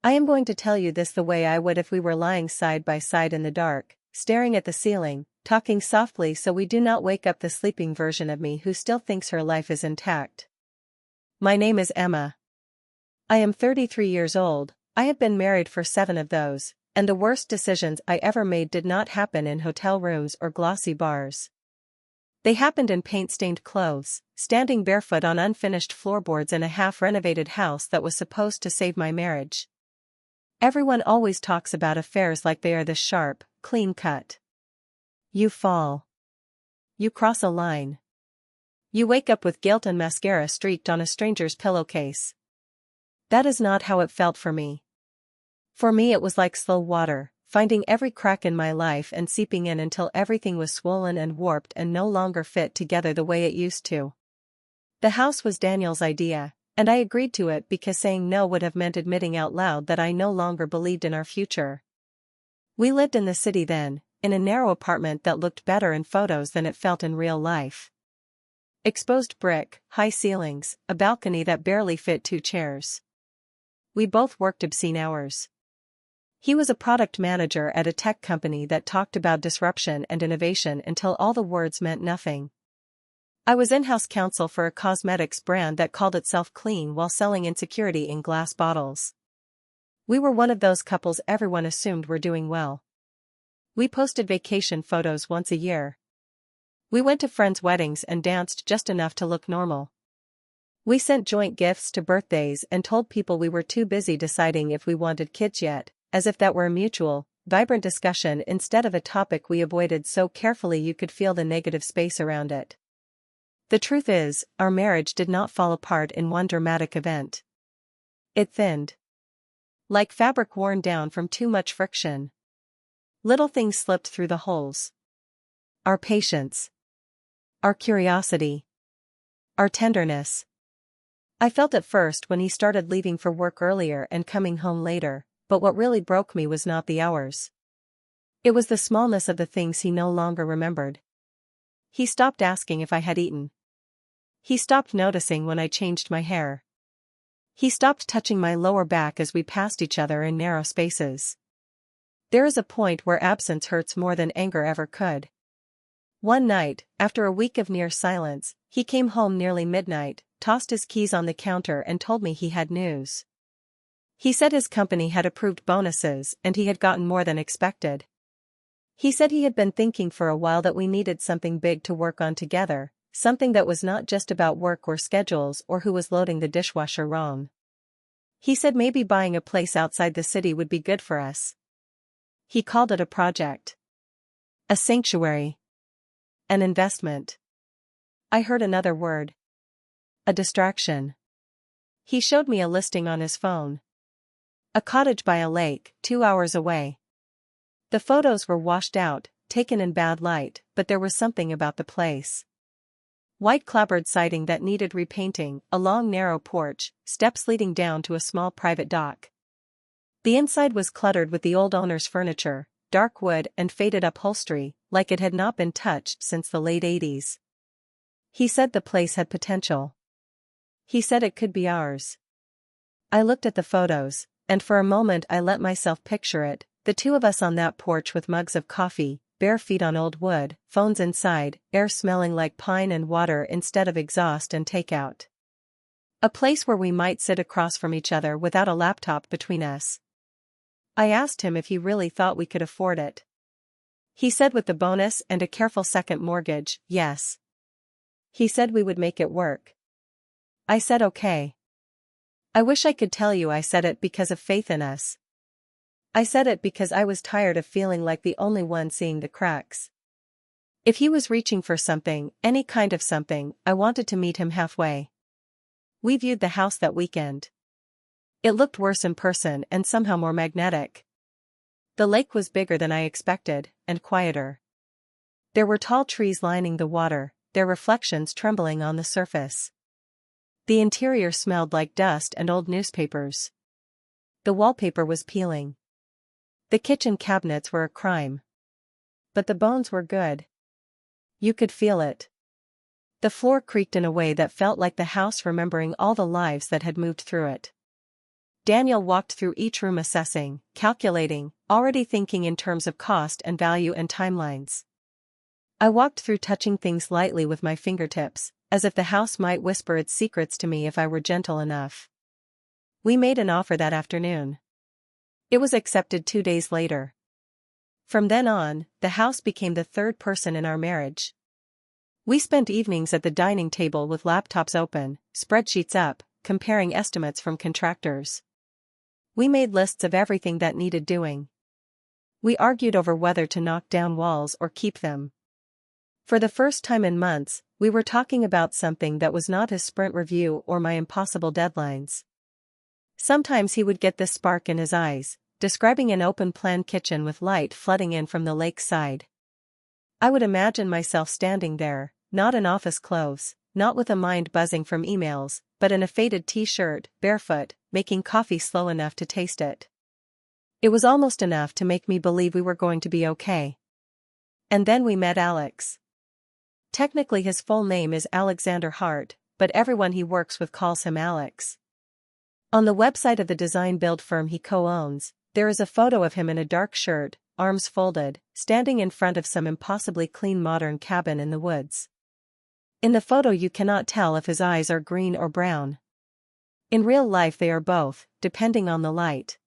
I am going to tell you this the way I would if we were lying side by side in the dark, staring at the ceiling, talking softly so we do not wake up the sleeping version of me who still thinks her life is intact. My name is Emma. I am 33 years old. I have been married for 7 of those, and the worst decisions I ever made did not happen in hotel rooms or glossy bars. They happened in paint-stained clothes, standing barefoot on unfinished floorboards in a half-renovated house that was supposed to save my marriage. Everyone always talks about affairs like they are this sharp, clean cut. You fall. You cross a line. You wake up with guilt and mascara streaked on a stranger's pillowcase. That is not how it felt for me. For me it was like slow water, finding every crack in my life and seeping in until everything was swollen and warped and no longer fit together the way it used to. The house was Daniel's idea, and I agreed to it because saying no would have meant admitting out loud that I no longer believed in our future. We lived in the city then, in a narrow apartment that looked better in photos than it felt in real life. Exposed brick, high ceilings, a balcony that barely fit 2 chairs. We both worked obscene hours. He was a product manager at a tech company that talked about disruption and innovation until all the words meant nothing. I was in-house counsel for a cosmetics brand that called itself clean while selling insecurity in glass bottles. We were one of those couples everyone assumed were doing well. We posted vacation photos once a year. We went to friends' weddings and danced just enough to look normal. We sent joint gifts to birthdays and told people we were too busy deciding if we wanted kids yet, as if that were a mutual, vibrant discussion instead of a topic we avoided so carefully you could feel the negative space around it. The truth is, our marriage did not fall apart in one dramatic event. It thinned. Like fabric worn down from too much friction. Little things slipped through the holes. Our patience. Our curiosity. Our tenderness. I felt it first when he started leaving for work earlier and coming home later, but what really broke me was not the hours. It was the smallness of the things he no longer remembered. He stopped asking if I had eaten. He stopped noticing when I changed my hair. He stopped touching my lower back as we passed each other in narrow spaces. There is a point where absence hurts more than anger ever could. One night, after a week of near silence, he came home nearly midnight, tossed his keys on the counter and told me he had news. He said his company had approved bonuses and he had gotten more than expected. He said he had been thinking for a while that we needed something big to work on together, something that was not just about work or schedules or who was loading the dishwasher wrong. He said maybe buying a place outside the city would be good for us. He called it a project. A sanctuary. An investment. I heard another word. A distraction. He showed me a listing on his phone. A cottage by a lake, 2 hours away. The photos were washed out, taken in bad light, but there was something about the place. White clapboard siding that needed repainting, a long narrow porch, steps leading down to a small private dock. The inside was cluttered with the old owner's furniture, dark wood and faded upholstery, like it had not been touched since the late 80s. He said the place had potential. He said it could be ours. I looked at the photos, and for a moment I let myself picture it, the 2 of us on that porch with mugs of coffee, bare feet on old wood, phones inside, air smelling like pine and water instead of exhaust and takeout. A place where we might sit across from each other without a laptop between us. I asked him if he really thought we could afford it. He said with the bonus and a careful second mortgage, yes. He said we would make it work. I said okay. I wish I could tell you I said it because of faith in us. I said it because I was tired of feeling like the only one seeing the cracks. If he was reaching for something, any kind of something, I wanted to meet him halfway. We viewed the house that weekend. It looked worse in person and somehow more magnetic. The lake was bigger than I expected, and quieter. There were tall trees lining the water, their reflections trembling on the surface. The interior smelled like dust and old newspapers. The wallpaper was peeling. The kitchen cabinets were a crime. But the bones were good. You could feel it. The floor creaked in a way that felt like the house remembering all the lives that had moved through it. Daniel walked through each room assessing, calculating, already thinking in terms of cost and value and timelines. I walked through touching things lightly with my fingertips, as if the house might whisper its secrets to me if I were gentle enough. We made an offer that afternoon. It was accepted 2 days later. From then on, the house became the third person in our marriage. We spent evenings at the dining table with laptops open, spreadsheets up, comparing estimates from contractors. We made lists of everything that needed doing. We argued over whether to knock down walls or keep them. For the first time in months, we were talking about something that was not his sprint review or my impossible deadlines. Sometimes he would get this spark in his eyes, describing an open-plan kitchen with light flooding in from the lakeside. I would imagine myself standing there, not in office clothes, not with a mind buzzing from emails, but in a faded t-shirt, barefoot, making coffee slow enough to taste it. It was almost enough to make me believe we were going to be okay. And then we met Alex. Technically his full name is Alexander Hart, but everyone he works with calls him Alex. On the website of the design-build firm he co-owns, there is a photo of him in a dark shirt, arms folded, standing in front of some impossibly clean modern cabin in the woods. In the photo you cannot tell if his eyes are green or brown. In real life they are both, depending on the light.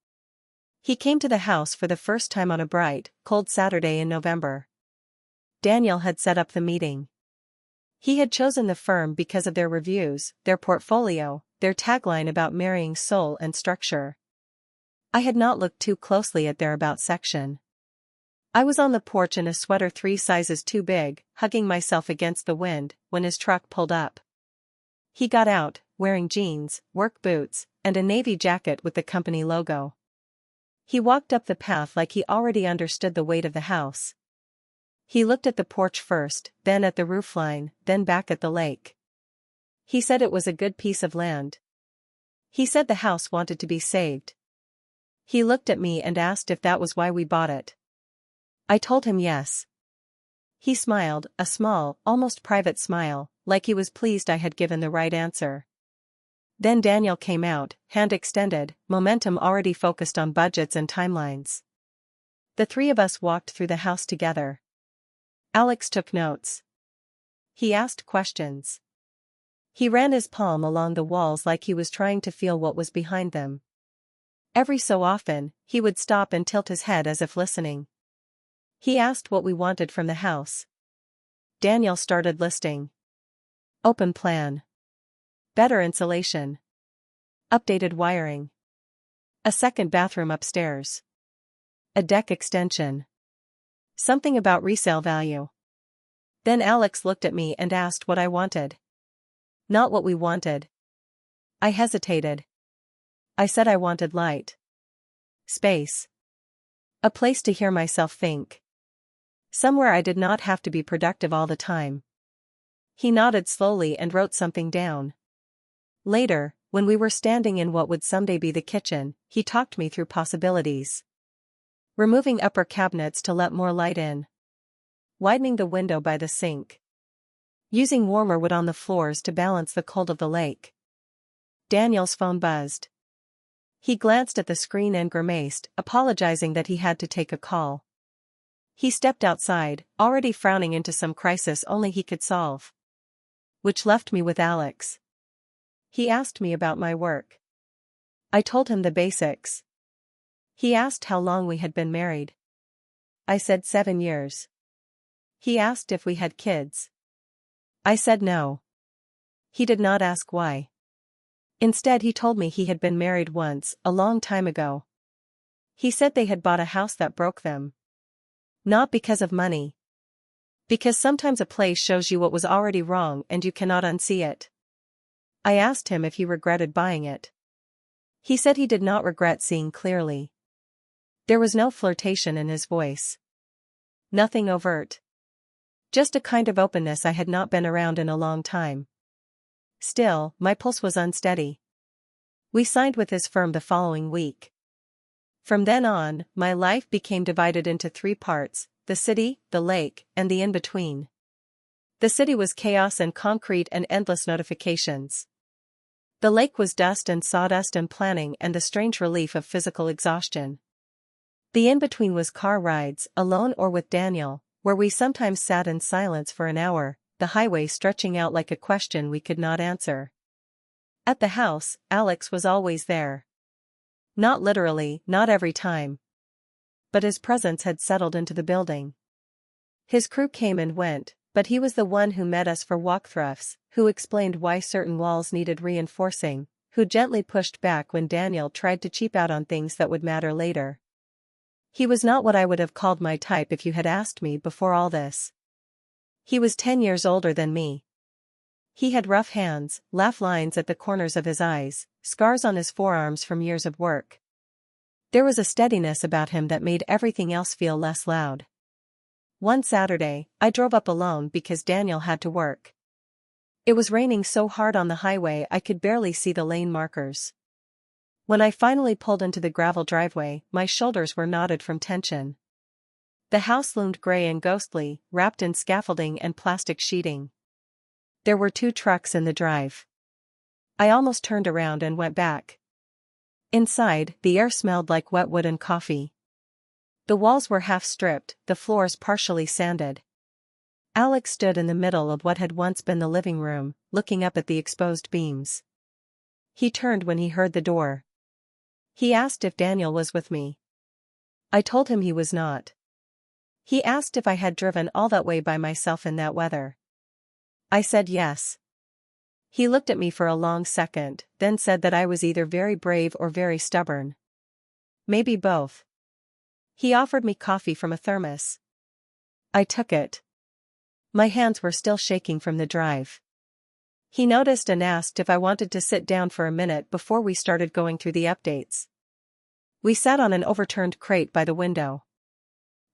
He came to the house for the first time on a bright, cold Saturday in November. Daniel had set up the meeting. He had chosen the firm because of their reviews, their portfolio, their tagline about marrying soul and structure. I had not looked too closely at their about section. I was on the porch in a sweater 3 sizes too big, hugging myself against the wind, when his truck pulled up. He got out, wearing jeans, work boots, and a navy jacket with the company logo. He walked up the path like he already understood the weight of the house. He looked at the porch first, then at the roofline, then back at the lake. He said it was a good piece of land. He said the house wanted to be saved. He looked at me and asked if that was why we bought it. I told him yes. He smiled, a small, almost private smile, like he was pleased I had given the right answer. Then Daniel came out, hand extended, momentum already focused on budgets and timelines. The 3 of us walked through the house together. Alex took notes. He asked questions. He ran his palm along the walls like he was trying to feel what was behind them. Every so often, he would stop and tilt his head as if listening. He asked what we wanted from the house. Daniel started listing. Open plan. Better insulation. Updated wiring. A second bathroom upstairs. A deck extension. Something about resale value. Then Alex looked at me and asked what I wanted. Not what we wanted. I hesitated. I said I wanted light. Space. A place to hear myself think. Somewhere I did not have to be productive all the time. He nodded slowly and wrote something down. Later, when we were standing in what would someday be the kitchen, he talked me through possibilities. Removing upper cabinets to let more light in. Widening the window by the sink. Using warmer wood on the floors to balance the cold of the lake. Daniel's phone buzzed. He glanced at the screen and grimaced, apologizing that he had to take a call. He stepped outside, already frowning into some crisis only he could solve. Which left me with Alex. He asked me about my work. I told him the basics. He asked how long we had been married. I said 7 years. He asked if we had kids. I said no. He did not ask why. Instead he told me he had been married once, a long time ago. He said they had bought a house that broke them. Not because of money. Because sometimes a place shows you what was already wrong and you cannot unsee it. I asked him if he regretted buying it. He said he did not regret seeing clearly. There was no flirtation in his voice. Nothing overt. Just a kind of openness I had not been around in a long time. Still, my pulse was unsteady. We signed with his firm the following week. From then on, my life became divided into 3 parts, the city, the lake, and the in-between. The city was chaos and concrete and endless notifications. The lake was dust and sawdust and planning and the strange relief of physical exhaustion. The in-between was car rides, alone or with Daniel, where we sometimes sat in silence for an hour, the highway stretching out like a question we could not answer. At the house, Alex was always there. Not literally, not every time. But his presence had settled into the building. His crew came and went, but he was the one who met us for walkthroughs, who explained why certain walls needed reinforcing, who gently pushed back when Daniel tried to cheap out on things that would matter later. He was not what I would have called my type if you had asked me before all this. He was 10 years older than me. He had rough hands, laugh lines at the corners of his eyes, scars on his forearms from years of work. There was a steadiness about him that made everything else feel less loud. One Saturday, I drove up alone because Daniel had to work. It was raining so hard on the highway I could barely see the lane markers. When I finally pulled into the gravel driveway, my shoulders were knotted from tension. The house loomed gray and ghostly, wrapped in scaffolding and plastic sheeting. There were 2 trucks in the drive. I almost turned around and went back. Inside, the air smelled like wet wood and coffee. The walls were half stripped, the floors partially sanded. Alex stood in the middle of what had once been the living room, looking up at the exposed beams. He turned when he heard the door. He asked if Daniel was with me. I told him he was not. He asked if I had driven all that way by myself in that weather. I said yes. He looked at me for a long second, then said that I was either very brave or very stubborn. Maybe both. He offered me coffee from a thermos. I took it. My hands were still shaking from the drive. He noticed and asked if I wanted to sit down for a minute before we started going through the updates. We sat on an overturned crate by the window.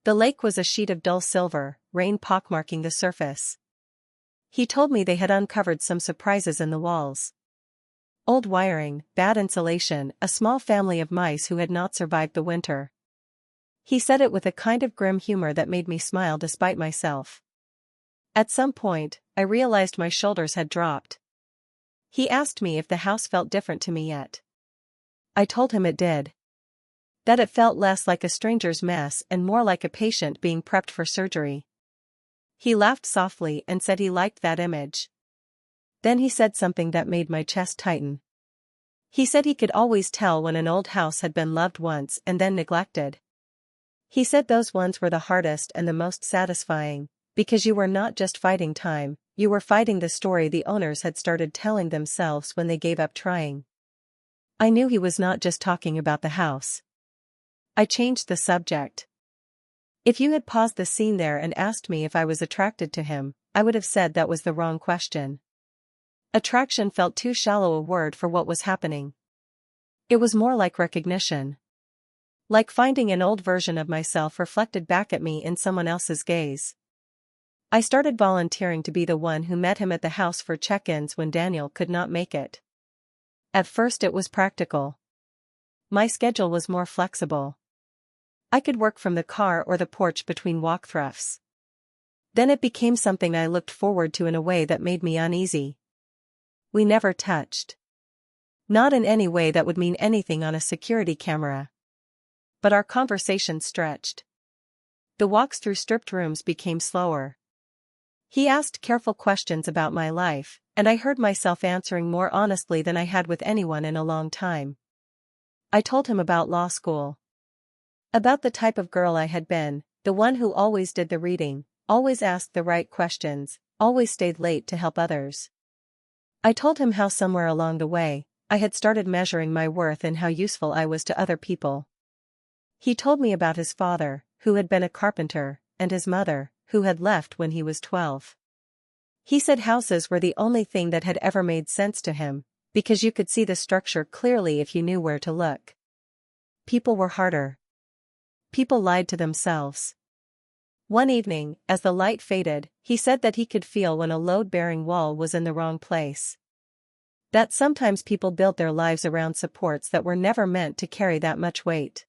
The lake was a sheet of dull silver, rain pockmarking the surface. He told me they had uncovered some surprises in the walls. Old wiring, bad insulation, a small family of mice who had not survived the winter. He said it with a kind of grim humor that made me smile despite myself. At some point, I realized my shoulders had dropped. He asked me if the house felt different to me yet. I told him it did. That it felt less like a stranger's mess and more like a patient being prepped for surgery. He laughed softly and said he liked that image. Then he said something that made my chest tighten. He said he could always tell when an old house had been loved once and then neglected. He said those ones were the hardest and the most satisfying, because you were not just fighting time, you were fighting the story the owners had started telling themselves when they gave up trying. I knew he was not just talking about the house. I changed the subject. If you had paused the scene there and asked me if I was attracted to him, I would have said that was the wrong question. Attraction felt too shallow a word for what was happening. It was more like recognition. Like finding an old version of myself reflected back at me in someone else's gaze. I started volunteering to be the one who met him at the house for check-ins when Daniel could not make it. At first it was practical. My schedule was more flexible. I could work from the car or the porch between walkthroughs. Then it became something I looked forward to in a way that made me uneasy. We never touched. Not in any way that would mean anything on a security camera. But our conversation stretched. The walks through stripped rooms became slower. He asked careful questions about my life, and I heard myself answering more honestly than I had with anyone in a long time. I told him about law school. About the type of girl I had been, the one who always did the reading, always asked the right questions, always stayed late to help others. I told him how somewhere along the way, I had started measuring my worth in how useful I was to other people. He told me about his father, who had been a carpenter, and his mother, who had left when he was 12. He said houses were the only thing that had ever made sense to him, because you could see the structure clearly if you knew where to look. People were harder. People lied to themselves. One evening, as the light faded, he said that he could feel when a load-bearing wall was in the wrong place. That sometimes people built their lives around supports that were never meant to carry that much weight.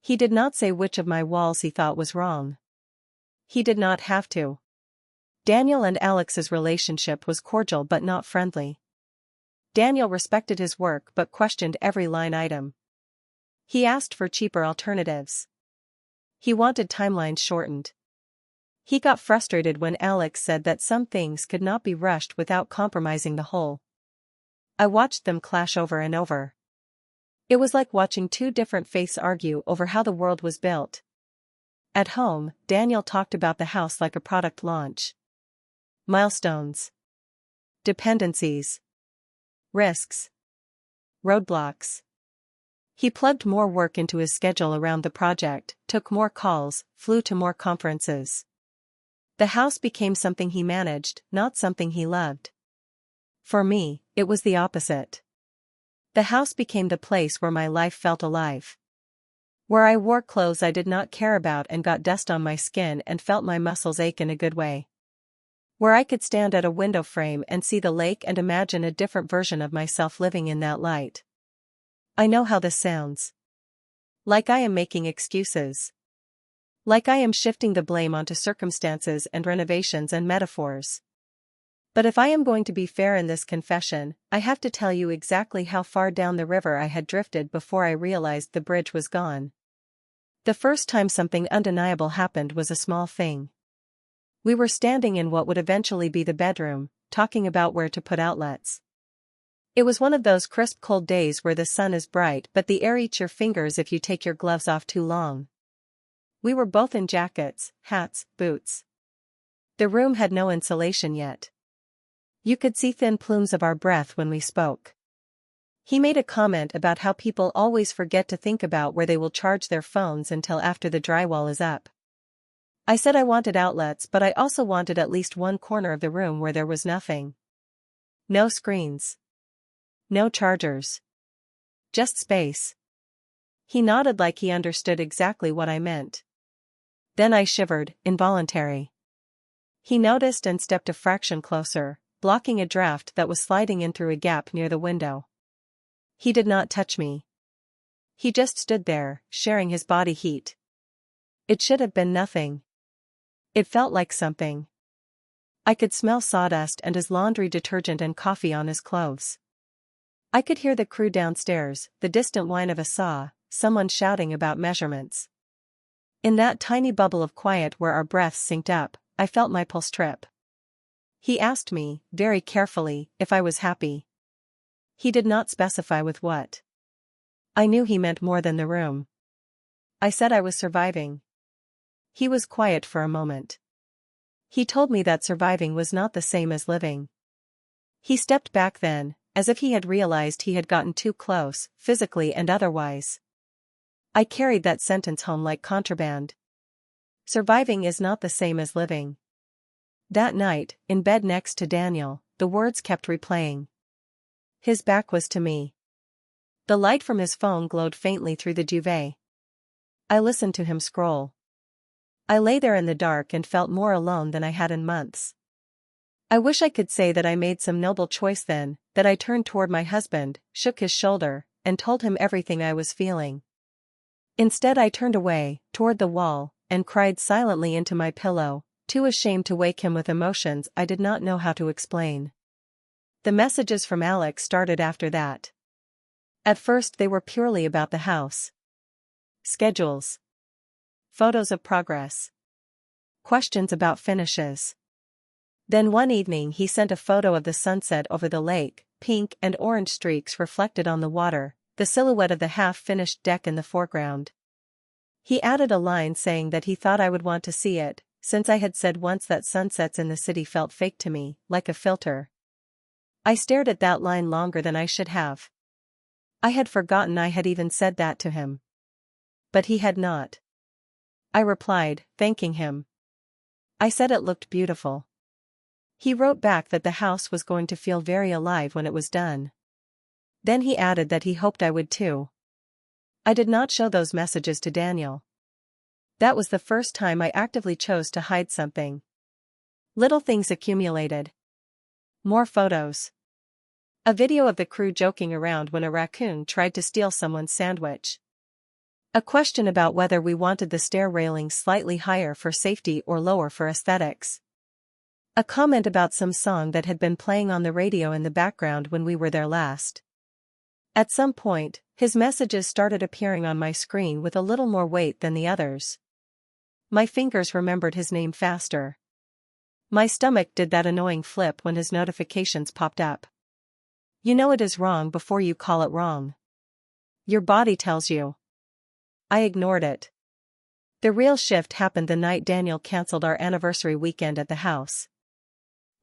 He did not say which of my walls he thought was wrong. He did not have to. Daniel and Alex's relationship was cordial but not friendly. Daniel respected his work but questioned every line item. He asked for cheaper alternatives. He wanted timelines shortened. He got frustrated when Alex said that some things could not be rushed without compromising the whole. I watched them clash over and over. It was like watching two different faiths argue over how the world was built. At home, Daniel talked about the house like a product launch. Milestones. Dependencies. Risks. Roadblocks. He plugged more work into his schedule around the project, took more calls, flew to more conferences. The house became something he managed, not something he loved. For me, it was the opposite. The house became the place where my life felt alive. Where I wore clothes I did not care about and got dust on my skin and felt my muscles ache in a good way. Where I could stand at a window frame and see the lake and imagine a different version of myself living in that light. I know how this sounds. Like I am making excuses. Like I am shifting the blame onto circumstances and renovations and metaphors. But if I am going to be fair in this confession, I have to tell you exactly how far down the river I had drifted before I realized the bridge was gone. The first time something undeniable happened was a small thing. We were standing in what would eventually be the bedroom, talking about where to put outlets. It was one of those crisp cold days where the sun is bright but the air eats your fingers if you take your gloves off too long. We were both in jackets, hats, boots. The room had no insulation yet. You could see thin plumes of our breath when we spoke. He made a comment about how people always forget to think about where they will charge their phones until after the drywall is up. I said I wanted outlets, but I also wanted at least one corner of the room where there was nothing. No screens. No chargers. Just space. He nodded like he understood exactly what I meant. Then I shivered, involuntary. He noticed and stepped a fraction closer, blocking a draft that was sliding in through a gap near the window. He did not touch me. He just stood there, sharing his body heat. It should have been nothing. It felt like something. I could smell sawdust and his laundry detergent and coffee on his clothes. I could hear the crew downstairs, the distant whine of a saw, someone shouting about measurements. In that tiny bubble of quiet where our breaths synced up, I felt my pulse trip. He asked me, very carefully, if I was happy. He did not specify with what. I knew he meant more than the room. I said I was surviving. He was quiet for a moment. He told me that surviving was not the same as living. He stepped back then, as if he had realized he had gotten too close, physically and otherwise. I carried that sentence home like contraband. Surviving is not the same as living. That night, in bed next to Daniel, the words kept replaying. His back was to me. The light from his phone glowed faintly through the duvet. I listened to him scroll. I lay there in the dark and felt more alone than I had in months. I wish I could say that I made some noble choice then, that I turned toward my husband, shook his shoulder, and told him everything I was feeling. Instead I turned away, toward the wall, and cried silently into my pillow, too ashamed to wake him with emotions I did not know how to explain. The messages from Alex started after that. At first they were purely about the house. Schedules. Photos of progress. Questions about finishes. Then one evening he sent a photo of the sunset over the lake, pink and orange streaks reflected on the water, the silhouette of the half-finished deck in the foreground. He added a line saying that he thought I would want to see it, since I had said once that sunsets in the city felt fake to me, like a filter. I stared at that line longer than I should have. I had forgotten I had even said that to him. But he had not. I replied, thanking him. I said it looked beautiful. He wrote back that the house was going to feel very alive when it was done. Then he added that he hoped I would too. I did not show those messages to Daniel. That was the first time I actively chose to hide something. Little things accumulated. More photos. A video of the crew joking around when a raccoon tried to steal someone's sandwich. A question about whether we wanted the stair railing slightly higher for safety or lower for aesthetics. A comment about some song that had been playing on the radio in the background when we were there last. At some point, his messages started appearing on my screen with a little more weight than the others. My fingers remembered his name faster. My stomach did that annoying flip when his notifications popped up. You know it is wrong before you call it wrong. Your body tells you. I ignored it. The real shift happened the night Daniel canceled our anniversary weekend at the house.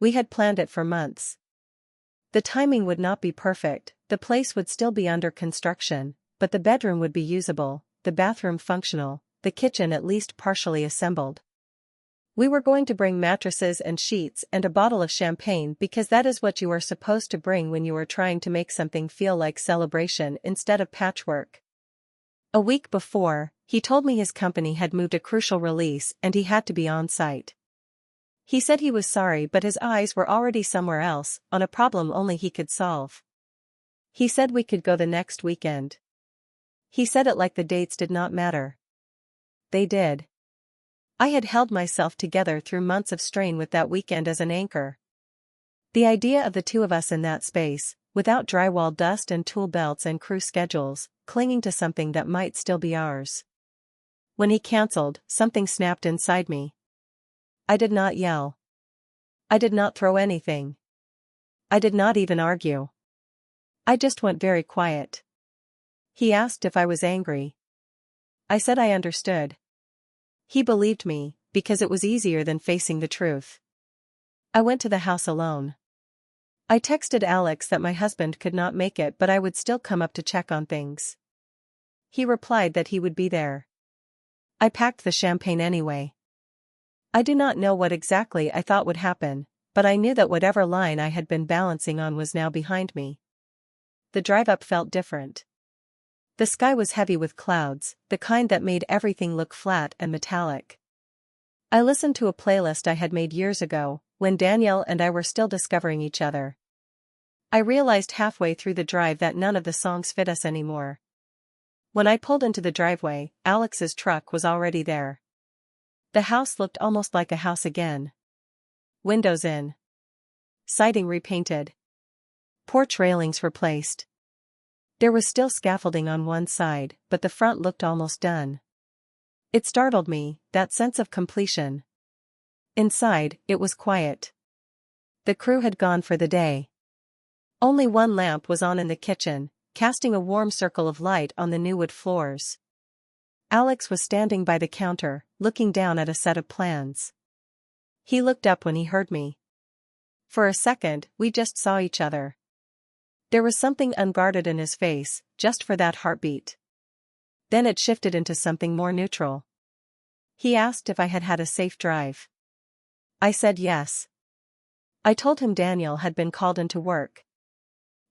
We had planned it for months. The timing would not be perfect, the place would still be under construction, but the bedroom would be usable, the bathroom functional, the kitchen at least partially assembled. We were going to bring mattresses and sheets and a bottle of champagne because that is what you are supposed to bring when you are trying to make something feel like celebration instead of patchwork. A week before, he told me his company had moved a crucial release and he had to be on site. He said he was sorry but his eyes were already somewhere else, on a problem only he could solve. He said we could go the next weekend. He said it like the dates did not matter. They did. I had held myself together through months of strain with that weekend as an anchor. The idea of the two of us in that space, without drywall dust and tool belts and crew schedules, clinging to something that might still be ours. When he canceled, something snapped inside me. I did not yell. I did not throw anything. I did not even argue. I just went very quiet. He asked if I was angry. I said I understood. He believed me, because it was easier than facing the truth. I went to the house alone. I texted Alex that my husband could not make it but I would still come up to check on things. He replied that he would be there. I packed the champagne anyway. I do not know what exactly I thought would happen, but I knew that whatever line I had been balancing on was now behind me. The drive up felt different. The sky was heavy with clouds, the kind that made everything look flat and metallic. I listened to a playlist I had made years ago, when Danielle and I were still discovering each other. I realized halfway through the drive that none of the songs fit us anymore. When I pulled into the driveway, Alex's truck was already there. The house looked almost like a house again. Windows in. Siding repainted. Porch railings replaced. There was still scaffolding on one side, but the front looked almost done. It startled me, that sense of completion. Inside, it was quiet. The crew had gone for the day. Only one lamp was on in the kitchen, casting a warm circle of light on the new wood floors. Alex was standing by the counter, looking down at a set of plans. He looked up when he heard me. For a second, we just saw each other. There was something unguarded in his face, just for that heartbeat. Then it shifted into something more neutral. He asked if I had had a safe drive. I said yes. I told him Daniel had been called into work.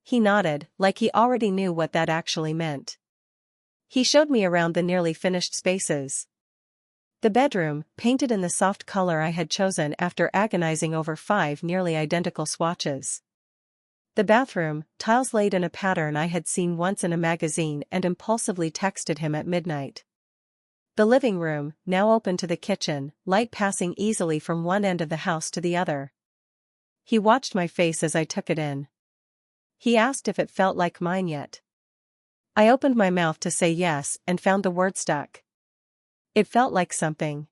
He nodded, like he already knew what that actually meant. He showed me around the nearly finished spaces. The bedroom, painted in the soft color I had chosen after agonizing over 5 nearly identical swatches. The bathroom, tiles laid in a pattern I had seen once in a magazine and impulsively texted him at midnight. The living room, now open to the kitchen, light passing easily from one end of the house to the other. He watched my face as I took it in. He asked if it felt like mine yet. I opened my mouth to say yes and found the word stuck. It felt like something.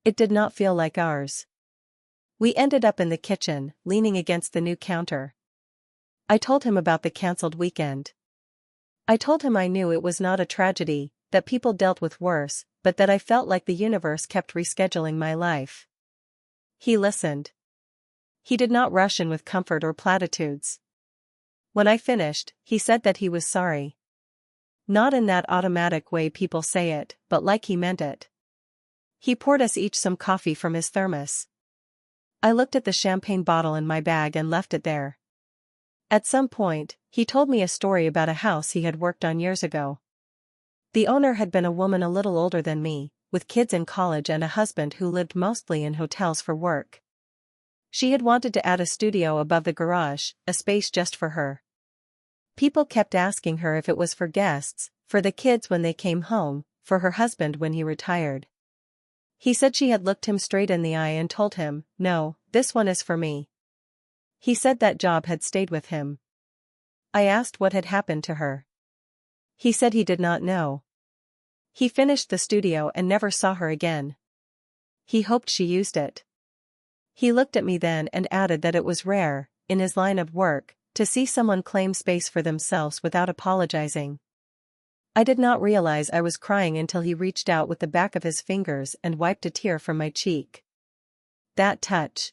It did not feel like ours. We ended up in the kitchen, leaning against the new counter. I told him about the cancelled weekend. I told him I knew it was not a tragedy, that people dealt with worse, but that I felt like the universe kept rescheduling my life. He listened. He did not rush in with comfort or platitudes. When I finished, he said that he was sorry. Not in that automatic way people say it, but like he meant it. He poured us each some coffee from his thermos. I looked at the champagne bottle in my bag and left it there. At some point, he told me a story about a house he had worked on years ago. The owner had been a woman a little older than me, with kids in college and a husband who lived mostly in hotels for work. She had wanted to add a studio above the garage, a space just for her. People kept asking her if it was for guests, for the kids when they came home, for her husband when he retired. He said she had looked him straight in the eye and told him, "No, This one is for me. He said that job had stayed with him. I asked what had happened to her. He said he did not know. He finished the studio and never saw her again. He hoped she used it. He looked at me then and added that it was rare, in his line of work, to see someone claim space for themselves without apologizing. I did not realize I was crying until he reached out with the back of his fingers and wiped a tear from my cheek. That touch.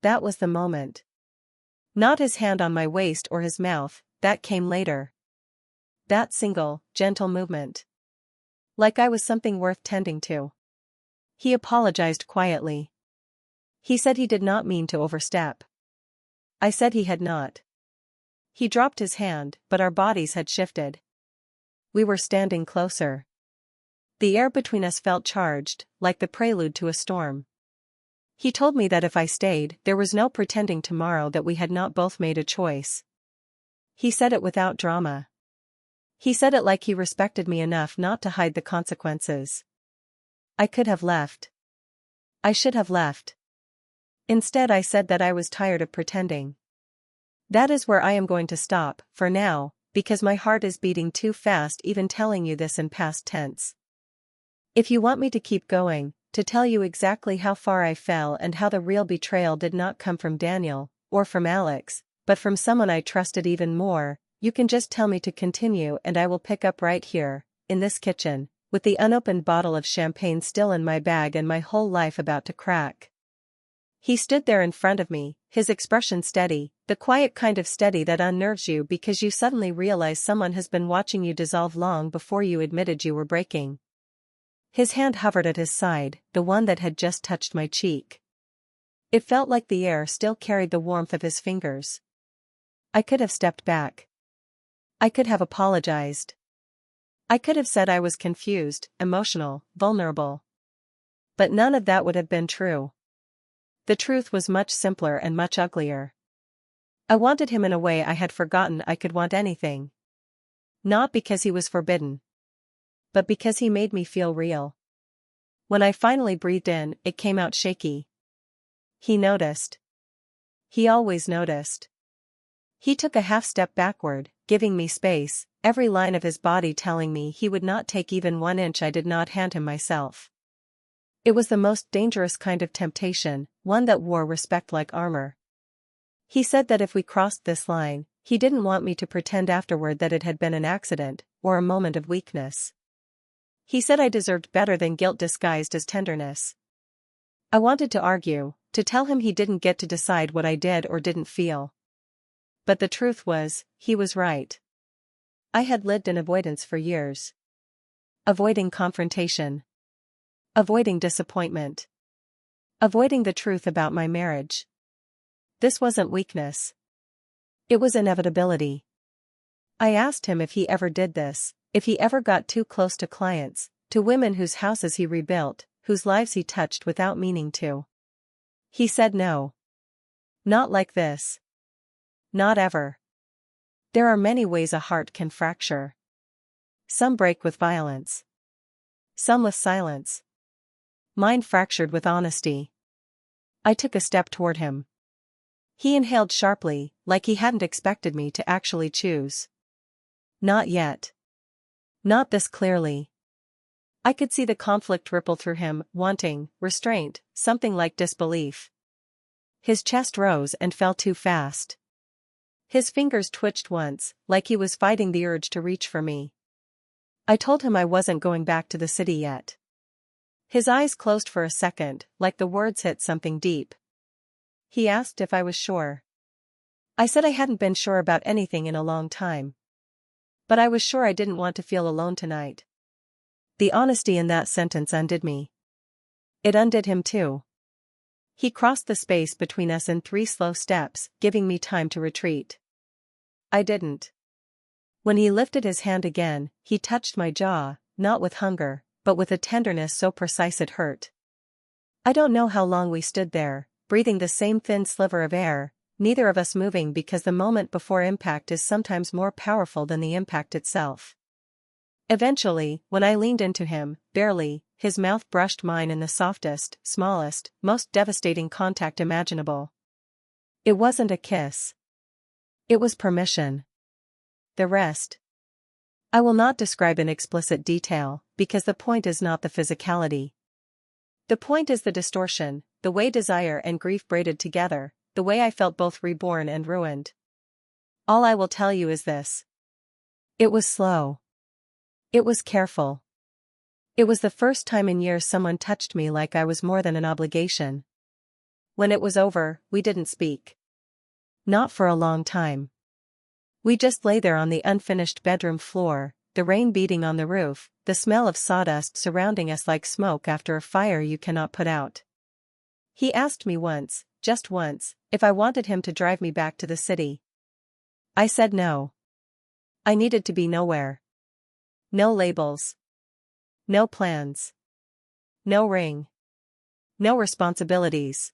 That was the moment. Not his hand on my waist or his mouth, that came later. That single, gentle movement. Like I was something worth tending to. He apologized quietly. He said he did not mean to overstep. I said he had not. He dropped his hand, but our bodies had shifted. We were standing closer. The air between us felt charged, like the prelude to a storm. He told me that if I stayed, there was no pretending tomorrow that we had not both made a choice. He said it without drama. He said it like he respected me enough not to hide the consequences. I could have left. I should have left. Instead, I said that I was tired of pretending. That is where I am going to stop, for now, because my heart is beating too fast even telling you this in past tense. If you want me to keep going, to tell you exactly how far I fell and how the real betrayal did not come from Daniel, or from Alex, but from someone I trusted even more, you can just tell me to continue and I will pick up right here, in this kitchen, with the unopened bottle of champagne still in my bag and my whole life about to crack. He stood there in front of me, his expression steady, the quiet kind of steady that unnerves you because you suddenly realize someone has been watching you dissolve long before you admitted you were breaking. His hand hovered at his side, the one that had just touched my cheek. It felt like the air still carried the warmth of his fingers. I could have stepped back. I could have apologized. I could have said I was confused, emotional, vulnerable. But none of that would have been true. The truth was much simpler and much uglier. I wanted him in a way I had forgotten I could want anything. Not because he was forbidden, but because he made me feel real. When I finally breathed in, it came out shaky. He noticed. He always noticed. He took a half step backward, giving me space, every line of his body telling me he would not take even 1 inch I did not hand him myself. It was the most dangerous kind of temptation, one that wore respect like armor. He said that if we crossed this line, he didn't want me to pretend afterward that it had been an accident, or a moment of weakness. He said I deserved better than guilt disguised as tenderness. I wanted to argue, to tell him he didn't get to decide what I did or didn't feel. But the truth was, he was right. I had lived in avoidance for years. Avoiding confrontation. Avoiding disappointment. Avoiding the truth about my marriage. This wasn't weakness. It was inevitability. I asked him if he ever did this, if he ever got too close to clients, to women whose houses he rebuilt, whose lives he touched without meaning to. He said no. Not like this. Not ever. There are many ways a heart can fracture. Some break with violence. Some with silence. Mine fractured with honesty. I took a step toward him. He inhaled sharply, like he hadn't expected me to actually choose. Not yet. Not this clearly. I could see the conflict ripple through him, wanting, restraint, something like disbelief. His chest rose and fell too fast. His fingers twitched once, like he was fighting the urge to reach for me. I told him I wasn't going back to the city yet. His eyes closed for a second, like the words hit something deep. He asked if I was sure. I said I hadn't been sure about anything in a long time. But I was sure I didn't want to feel alone tonight. The honesty in that sentence undid me. It undid him too. He crossed the space between us in 3 slow steps, giving me time to retreat. I didn't. When he lifted his hand again, he touched my jaw, not with hunger, but with a tenderness so precise it hurt. I don't know how long we stood there, breathing the same thin sliver of air, neither of us moving because the moment before impact is sometimes more powerful than the impact itself. Eventually, when I leaned into him, barely, his mouth brushed mine in the softest, smallest, most devastating contact imaginable. It wasn't a kiss. It was permission. The rest. I will not describe in explicit detail, because the point is not the physicality. The point is the distortion, the way desire and grief braided together, the way I felt both reborn and ruined. All I will tell you is this. It was slow. It was careful. It was the first time in years someone touched me like I was more than an obligation. When it was over, we didn't speak. Not for a long time. We just lay there on the unfinished bedroom floor, the rain beating on the roof, the smell of sawdust surrounding us like smoke after a fire you cannot put out. He asked me once, just once, if I wanted him to drive me back to the city. I said no. I needed to be nowhere. No labels. No plans. No ring. No responsibilities.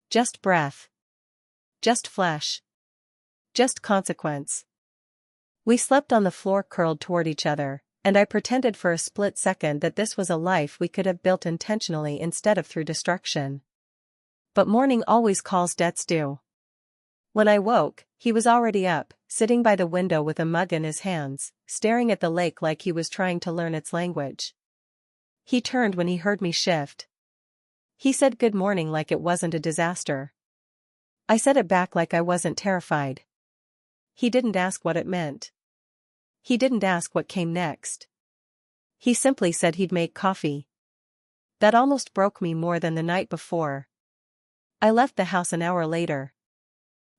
Just breath. Just flesh. Just consequence. We slept on the floor curled toward each other, and I pretended for a split second that this was a life we could have built intentionally instead of through destruction. But morning always calls debts due. When I woke, he was already up, sitting by the window with a mug in his hands, staring at the lake like he was trying to learn its language. He turned when he heard me shift. He said good morning like it wasn't a disaster. I said it back like I wasn't terrified. He didn't ask what it meant. He didn't ask what came next. He simply said he'd make coffee. That almost broke me more than the night before. I left the house an hour later.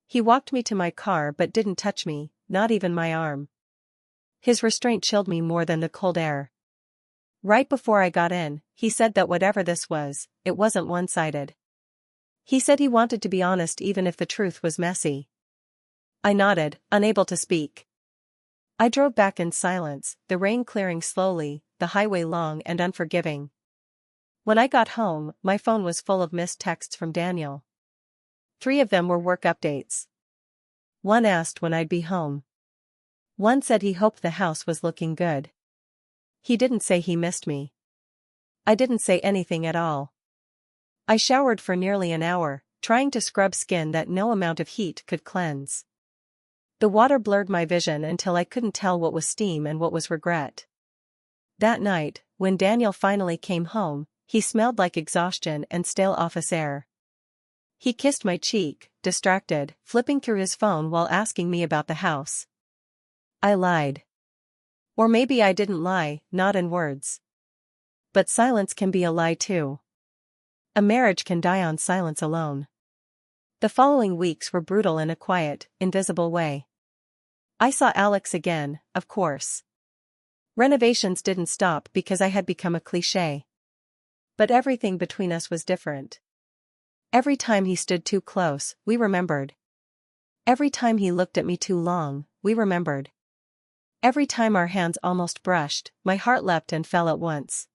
He walked me to my car but didn't touch me, not even my arm. His restraint chilled me more than the cold air. Right before I got in, he said that whatever this was, it wasn't one-sided. He said he wanted to be honest even if the truth was messy. I nodded, unable to speak. I drove back in silence, the rain clearing slowly, the highway long and unforgiving. When I got home, my phone was full of missed texts from Daniel. 3 of them were work updates. One asked when I'd be home. One said he hoped the house was looking good. He didn't say he missed me. I didn't say anything at all. I showered for nearly an hour, trying to scrub skin that no amount of heat could cleanse. The water blurred my vision until I couldn't tell what was steam and what was regret. That night, when Daniel finally came home, he smelled like exhaustion and stale office air. He kissed my cheek, distracted, flipping through his phone while asking me about the house. I lied. Or maybe I didn't lie, not in words. But silence can be a lie too. A marriage can die on silence alone. The following weeks were brutal in a quiet, invisible way. I saw Alex again, of course. Renovations didn't stop because I had become a cliché. But everything between us was different. Every time he stood too close, we remembered. Every time he looked at me too long, we remembered. Every time our hands almost brushed, my heart leapt and fell at once.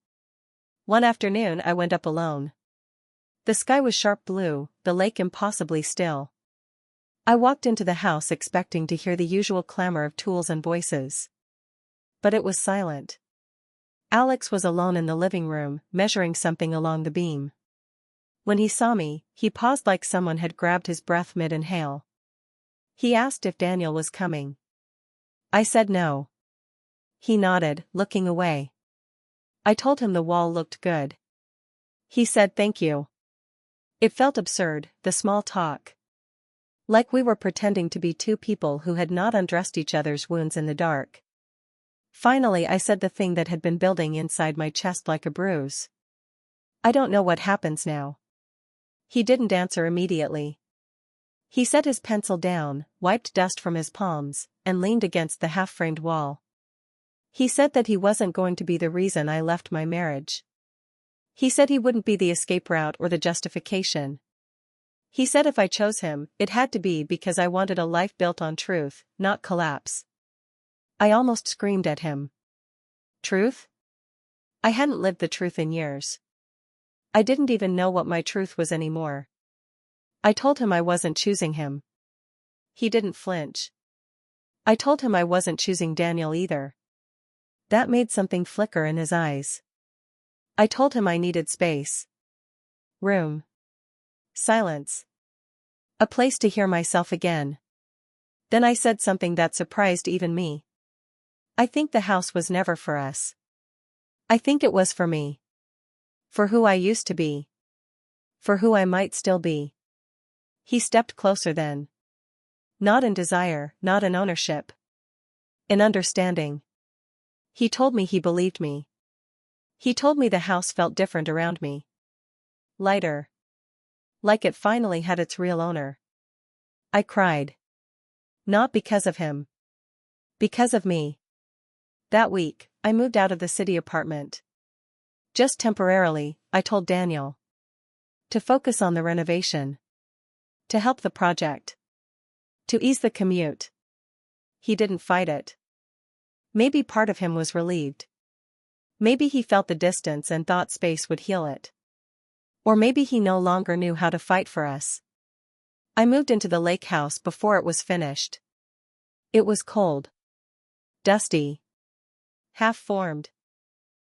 One afternoon I went up alone. The sky was sharp blue, the lake impossibly still. I walked into the house expecting to hear the usual clamor of tools and voices. But it was silent. Alex was alone in the living room, measuring something along the beam. When he saw me, he paused like someone had grabbed his breath mid-inhale. He asked if Daniel was coming. I said no. He nodded, looking away. I told him the wall looked good. He said thank you. It felt absurd, the small talk. Like we were pretending to be 2 people who had not undressed each other's wounds in the dark. Finally I said the thing that had been building inside my chest like a bruise. I don't know what happens now. He didn't answer immediately. He set his pencil down, wiped dust from his palms, and leaned against the half-framed wall. He said that he wasn't going to be the reason I left my marriage. He said he wouldn't be the escape route or the justification. He said if I chose him, it had to be because I wanted a life built on truth, not collapse. I almost screamed at him. Truth? I hadn't lived the truth in years. I didn't even know what my truth was anymore. I told him I wasn't choosing him. He didn't flinch. I told him I wasn't choosing Daniel either. That made something flicker in his eyes. I told him I needed space. Room. Silence. A place to hear myself again. Then I said something that surprised even me. I think the house was never for us. I think it was for me. For who I used to be. For who I might still be. He stepped closer then. Not in desire, not in ownership. In understanding. He told me he believed me. He told me the house felt different around me. Lighter. Like it finally had its real owner. I cried. Not because of him. Because of me. That week, I moved out of the city apartment. Just temporarily, I told Daniel. To focus on the renovation. To help the project. To ease the commute. He didn't fight it. Maybe part of him was relieved. Maybe he felt the distance and thought space would heal it. Or maybe he no longer knew how to fight for us. I moved into the lake house before it was finished. It was cold. Dusty. Half-formed.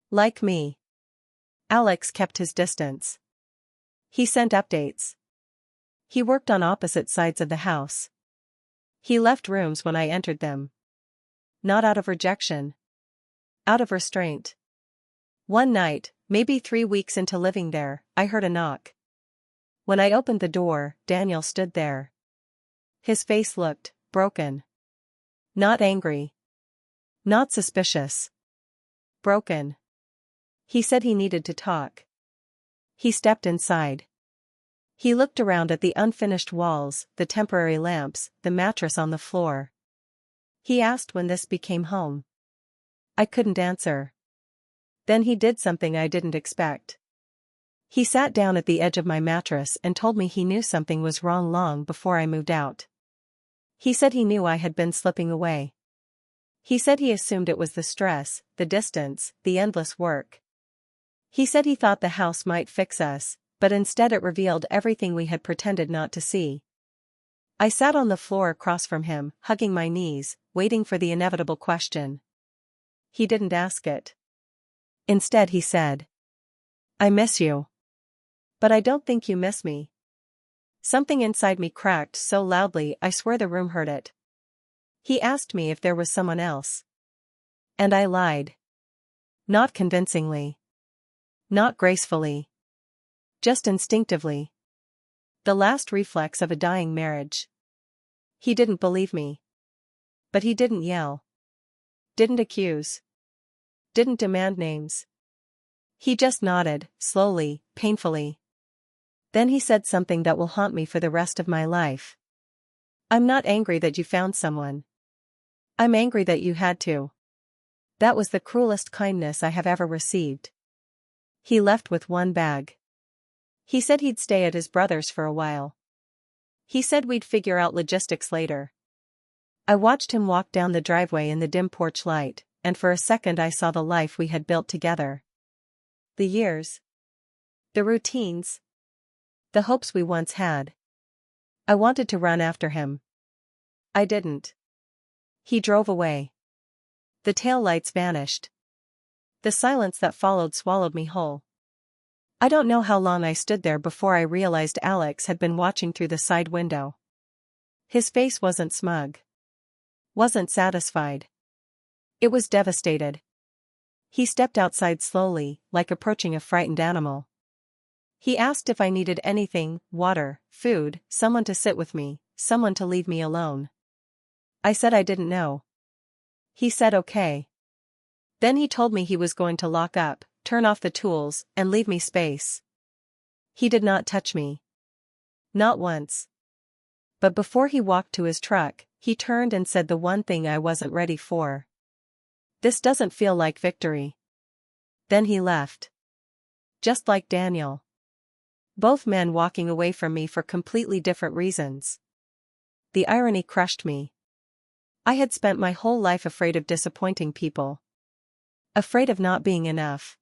Like me. Alex kept his distance. He sent updates. He worked on opposite sides of the house. He left rooms when I entered them. Not out of rejection. Out of restraint. One night, maybe 3 weeks into living there, I heard a knock. When I opened the door, Daniel stood there. His face looked broken. Not angry. Not suspicious. Broken. He said he needed to talk. He stepped inside. He looked around at the unfinished walls, the temporary lamps, the mattress on the floor. He asked when this became home. I couldn't answer. Then he did something I didn't expect. He sat down at the edge of my mattress and told me he knew something was wrong long before I moved out. He said he knew I had been slipping away. He said he assumed it was the stress, the distance, the endless work. He said he thought the house might fix us, but instead it revealed everything we had pretended not to see. I sat on the floor across from him, hugging my knees, waiting for the inevitable question. He didn't ask it. Instead he said, "I miss you. But I don't think you miss me." Something inside me cracked so loudly I swear the room heard it. He asked me if there was someone else. And I lied. Not convincingly. Not gracefully. Just instinctively. The last reflex of a dying marriage. He didn't believe me. But he didn't yell. Didn't accuse. Didn't demand names. He just nodded, slowly, painfully. Then he said something that will haunt me for the rest of my life. "I'm not angry that you found someone. I'm angry that you had to. That was the cruelest kindness I have ever received." He left with one bag. He said he'd stay at his brother's for a while. He said we'd figure out logistics later. I watched him walk down the driveway in the dim porch light, and for a second I saw the life we had built together. The years. The routines. The hopes we once had. I wanted to run after him. I didn't. He drove away. The taillights vanished. The silence that followed swallowed me whole. I don't know how long I stood there before I realized Alex had been watching through the side window. His face wasn't smug. Wasn't satisfied. It was devastated. He stepped outside slowly, like approaching a frightened animal. He asked if I needed anything, water, food, someone to sit with me, someone to leave me alone. I said I didn't know. He said okay. Then he told me he was going to lock up, turn off the tools, and leave me space. He did not touch me. Not once. But before he walked to his truck, he turned and said the one thing I wasn't ready for. "This doesn't feel like victory." Then he left. Just like Daniel. Both men walking away from me for completely different reasons. The irony crushed me. I had spent my whole life afraid of disappointing people. Afraid of not being enough.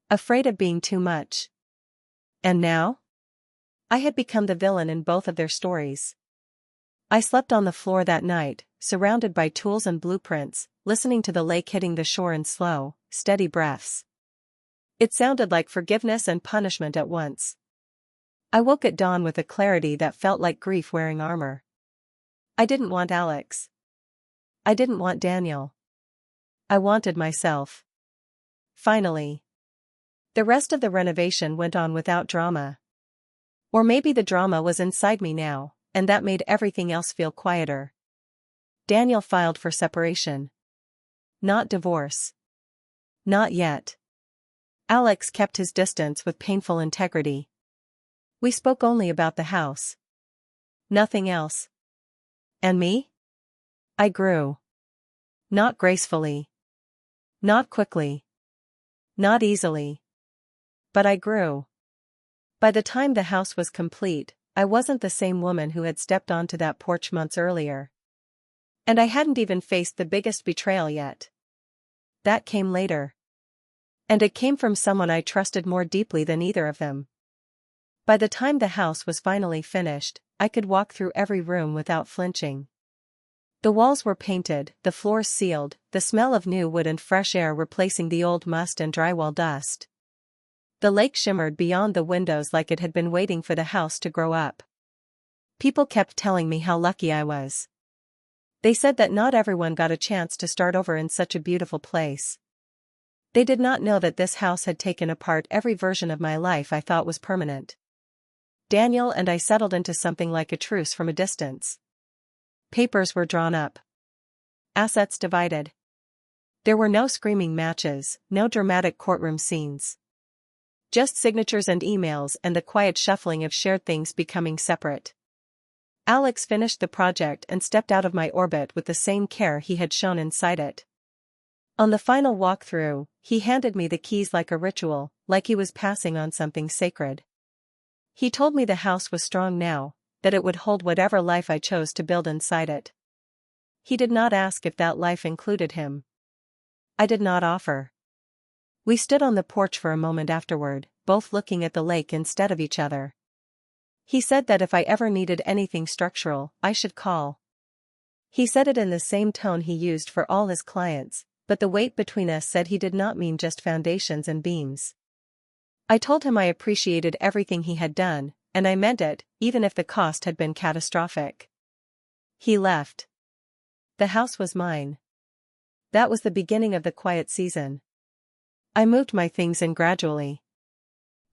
Afraid of being too much. And now? I had become the villain in both of their stories. I slept on the floor that night, surrounded by tools and blueprints, listening to the lake hitting the shore in slow, steady breaths. It sounded like forgiveness and punishment at once. I woke at dawn with a clarity that felt like grief wearing armor. I didn't want Alex. I didn't want Daniel. I wanted myself. Finally. The rest of the renovation went on without drama. Or maybe the drama was inside me now, and that made everything else feel quieter. Daniel filed for separation. Not divorce. Not yet. Alex kept his distance with painful integrity. We spoke only about the house. Nothing else. And me? I grew. Not gracefully. Not quickly. Not easily. But I grew. By the time the house was complete, I wasn't the same woman who had stepped onto that porch months earlier. And I hadn't even faced the biggest betrayal yet. That came later. And it came from someone I trusted more deeply than either of them. By the time the house was finally finished, I could walk through every room without flinching. The walls were painted, the floors sealed, the smell of new wood and fresh air replacing the old must and drywall dust. The lake shimmered beyond the windows like it had been waiting for the house to grow up. People kept telling me how lucky I was. They said that not everyone got a chance to start over in such a beautiful place. They did not know that this house had taken apart every version of my life I thought was permanent. Daniel and I settled into something like a truce from a distance. Papers were drawn up. Assets divided. There were no screaming matches, no dramatic courtroom scenes. Just signatures and emails and the quiet shuffling of shared things becoming separate. Alex finished the project and stepped out of my orbit with the same care he had shown inside it. On the final walkthrough, he handed me the keys like a ritual, like he was passing on something sacred. He told me the house was strong now, that it would hold whatever life I chose to build inside it. He did not ask if that life included him. I did not offer. We stood on the porch for a moment afterward, both looking at the lake instead of each other. He said that if I ever needed anything structural, I should call. He said it in the same tone he used for all his clients, but the weight between us said he did not mean just foundations and beams. I told him I appreciated everything he had done, and I meant it, even if the cost had been catastrophic. He left. The house was mine. That was the beginning of the quiet season. I moved my things in gradually.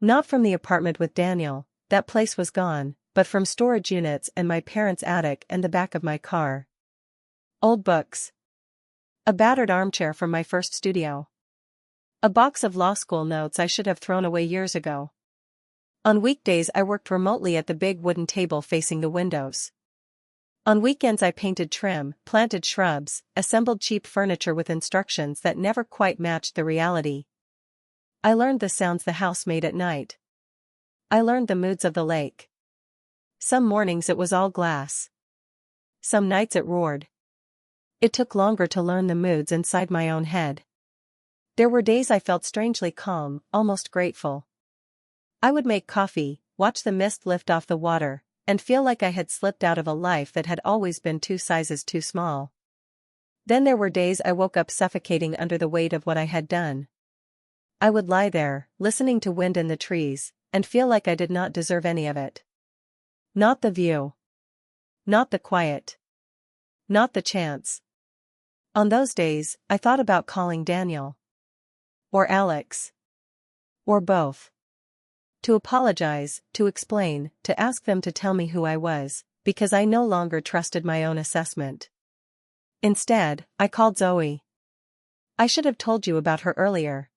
Not from the apartment with Daniel, that place was gone, but from storage units and my parents' attic and the back of my car. Old books. A battered armchair from my first studio. A box of law school notes I should have thrown away years ago. On weekdays I worked remotely at the big wooden table facing the windows. On weekends I painted trim, planted shrubs, assembled cheap furniture with instructions that never quite matched the reality. I learned the sounds the house made at night. I learned the moods of the lake. Some mornings it was all glass. Some nights it roared. It took longer to learn the moods inside my own head. There were days I felt strangely calm, almost grateful. I would make coffee, watch the mist lift off the water, and feel like I had slipped out of a life that had always been 2 sizes too small. Then there were days I woke up suffocating under the weight of what I had done. I would lie there, listening to wind in the trees, and feel like I did not deserve any of it. Not the view. Not the quiet. Not the chance. On those days, I thought about calling Daniel. Or Alex. Or both. To apologize, to explain, to ask them to tell me who I was, because I no longer trusted my own assessment. Instead, I called Zoe. I should have told you about her earlier.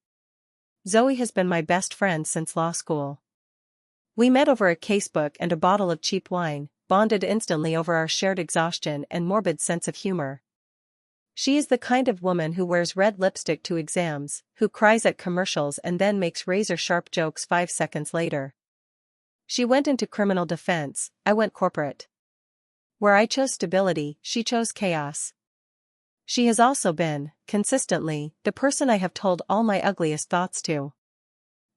Zoe has been my best friend since law school. We met over a casebook and a bottle of cheap wine, bonded instantly over our shared exhaustion and morbid sense of humor. She is the kind of woman who wears red lipstick to exams, who cries at commercials and then makes razor-sharp jokes 5 seconds later. She went into criminal defense, I went corporate. Where I chose stability, she chose chaos. She has also been, consistently, the person I have told all my ugliest thoughts to.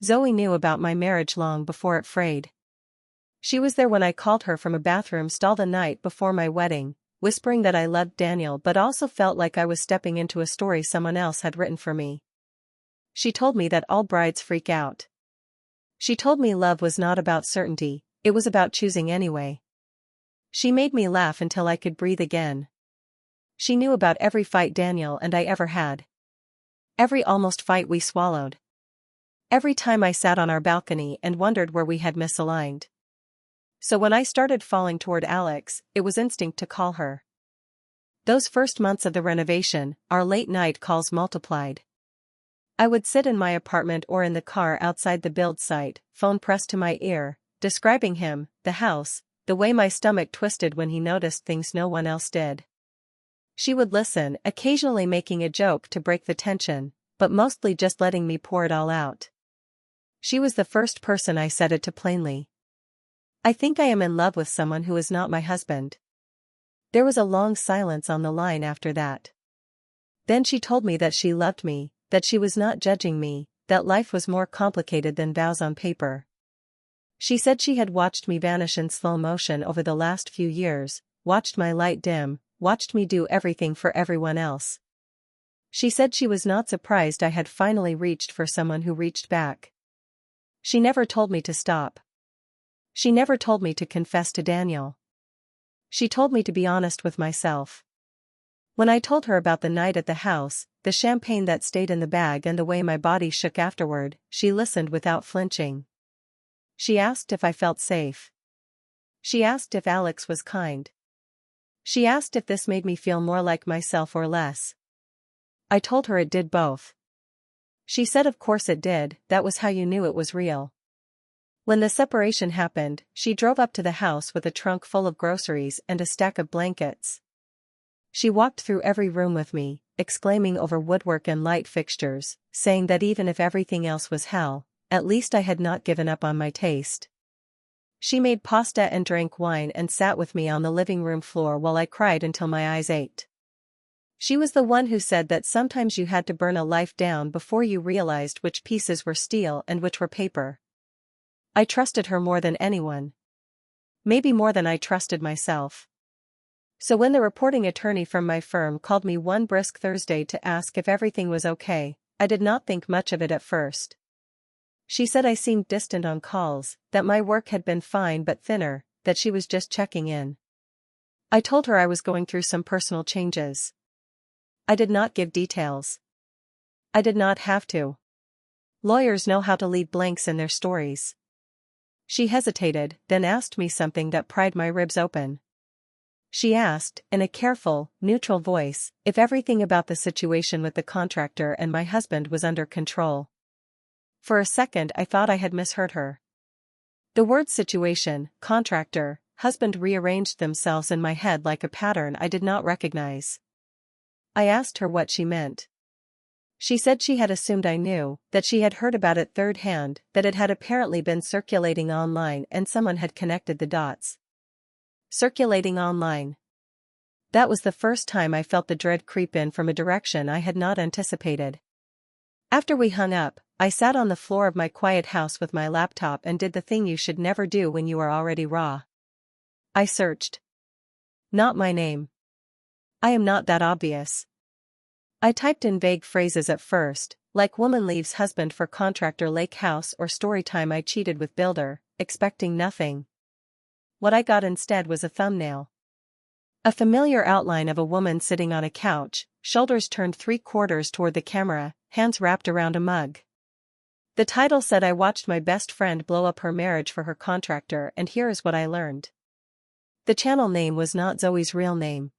Zoe knew about my marriage long before it frayed. She was there when I called her from a bathroom stall the night before my wedding, whispering that I loved Daniel but also felt like I was stepping into a story someone else had written for me. She told me that all brides freak out. She told me love was not about certainty, it was about choosing anyway. She made me laugh until I could breathe again. She knew about every fight Daniel and I ever had. Every almost fight we swallowed. Every time I sat on our balcony and wondered where we had misaligned. So when I started falling toward Alex, it was instinct to call her. Those first months of the renovation, our late night calls multiplied. I would sit in my apartment or in the car outside the build site, phone pressed to my ear, describing him, the house, the way my stomach twisted when he noticed things no one else did. She would listen, occasionally making a joke to break the tension, but mostly just letting me pour it all out. She was the first person I said it to plainly. I think I am in love with someone who is not my husband. There was a long silence on the line after that. Then she told me that she loved me, that she was not judging me, that life was more complicated than vows on paper. She said she had watched me vanish in slow motion over the last few years, watched my light dim, watched me do everything for everyone else. She said she was not surprised I had finally reached for someone who reached back. She never told me to stop. She never told me to confess to Daniel. She told me to be honest with myself. When I told her about the night at the house, the champagne that stayed in the bag and the way my body shook afterward, she listened without flinching. She asked if I felt safe. She asked if Alex was kind. She asked if this made me feel more like myself or less. I told her it did both. She said of course it did, that was how you knew it was real. When the separation happened, she drove up to the house with a trunk full of groceries and a stack of blankets. She walked through every room with me, exclaiming over woodwork and light fixtures, saying that even if everything else was hell, at least I had not given up on my taste. She made pasta and drank wine and sat with me on the living room floor while I cried until my eyes ached. She was the one who said that sometimes you had to burn a life down before you realized which pieces were steel and which were paper. I trusted her more than anyone. Maybe more than I trusted myself. So when the reporting attorney from my firm called me one brisk Thursday to ask if everything was okay, I did not think much of it at first. She said I seemed distant on calls, that my work had been fine but thinner, that she was just checking in. I told her I was going through some personal changes. I did not give details. I did not have to. Lawyers know how to leave blanks in their stories. She hesitated, then asked me something that pried my ribs open. She asked, in a careful, neutral voice, if everything about the situation with the contractor and my husband was under control. For a second I thought I had misheard her. The words situation, contractor, husband rearranged themselves in my head like a pattern I did not recognize. I asked her what she meant. She said she had assumed I knew, that she had heard about it third hand, that it had apparently been circulating online and someone had connected the dots. Circulating online. That was the first time I felt the dread creep in from a direction I had not anticipated. After we hung up, I sat on the floor of my quiet house with my laptop and did the thing you should never do when you are already raw. I searched. Not my name. I am not that obvious. I typed in vague phrases at first, like woman leaves husband for contractor lake house or storytime I cheated with builder, expecting nothing. What I got instead was a thumbnail. A familiar outline of a woman sitting on a couch, shoulders turned 3/4 toward the camera, hands wrapped around a mug. The title said I watched my best friend blow up her marriage for her contractor and here is what I learned. The channel name was not Zoe's real name.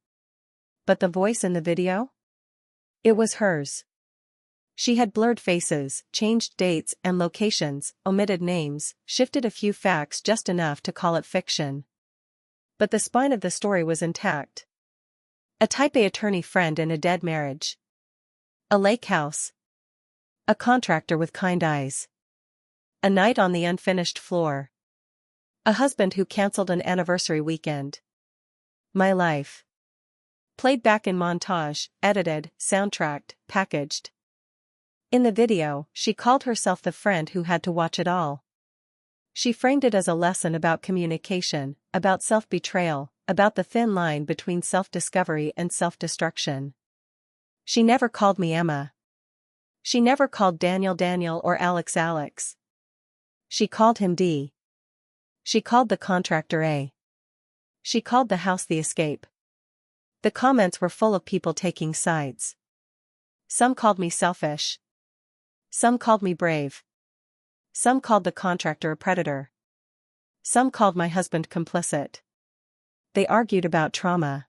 But the voice in the video? It was hers. She had blurred faces, changed dates and locations, omitted names, shifted a few facts just enough to call it fiction. But the spine of the story was intact. A type A attorney friend in a dead marriage. A lake house. A contractor with kind eyes. A night on the unfinished floor. A husband who canceled an anniversary weekend. My life. Played back in montage, edited, soundtracked, packaged. In the video, she called herself the friend who had to watch it all. She framed it as a lesson about communication, about self-betrayal, about the thin line between self-discovery and self-destruction. She never called me Emma. She never called Daniel Daniel or Alex Alex. She called him D. She called the contractor A. She called the house the escape. The comments were full of people taking sides. Some called me selfish. Some called me brave. Some called the contractor a predator. Some called my husband complicit. They argued about trauma.